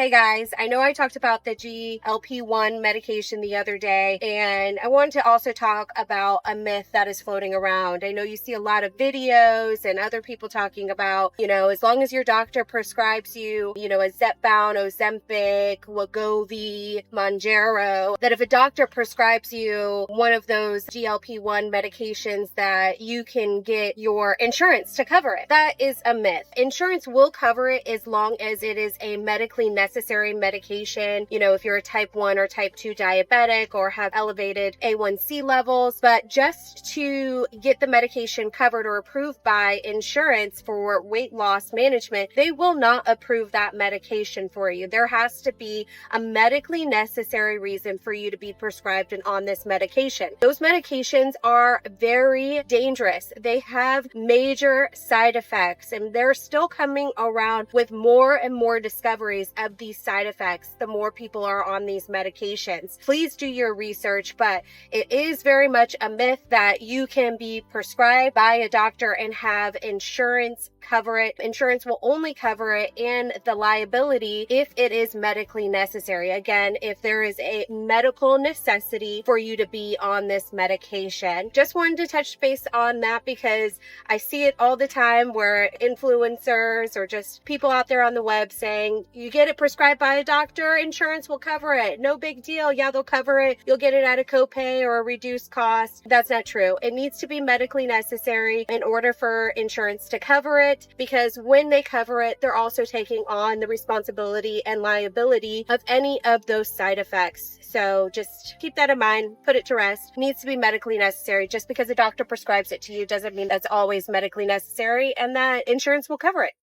Hey guys, I know I talked about the GLP1 medication the other day, and I wanted to also talk about a myth that is floating around. I know you see a lot of videos and other people talking about, as long as your doctor prescribes you, a Zepbound, Ozempic, Wegovy, Mounjaro, that if a doctor prescribes you one of those GLP1 medications that you can get your insurance to cover it. That is a myth. Insurance will cover it as long as it is a medically necessary medication, if you're a type 1 or type 2 diabetic or have elevated A1C levels. But just to get the medication covered or approved by insurance for weight loss management, they will not approve that medication for you. There has to be a medically necessary reason for you to be prescribed and on this medication. Those medications are very dangerous. They have major side effects, and they're still coming around with more and more discoveries of these side effects the more people are on these medications. Please do your research, but it is very much a myth that you can be prescribed by a doctor and have insurance cover it. Insurance will only cover it and the liability if it is medically necessary. Again, if there is a medical necessity for you to be on this medication. Just wanted to touch base on that because I see it all the time where influencers or just people out there on the web saying, you get it prescribed by a doctor, insurance will cover it. No big deal. Yeah, they'll cover it. You'll get it at a copay or a reduced cost. That's not true. It needs to be medically necessary in order for insurance to cover it, because when they cover it, they're also taking on the responsibility and liability of any of those side effects. So just keep that in mind, put it to rest. It needs to be medically necessary. Just because a doctor prescribes it to you doesn't mean that's always medically necessary and that insurance will cover it.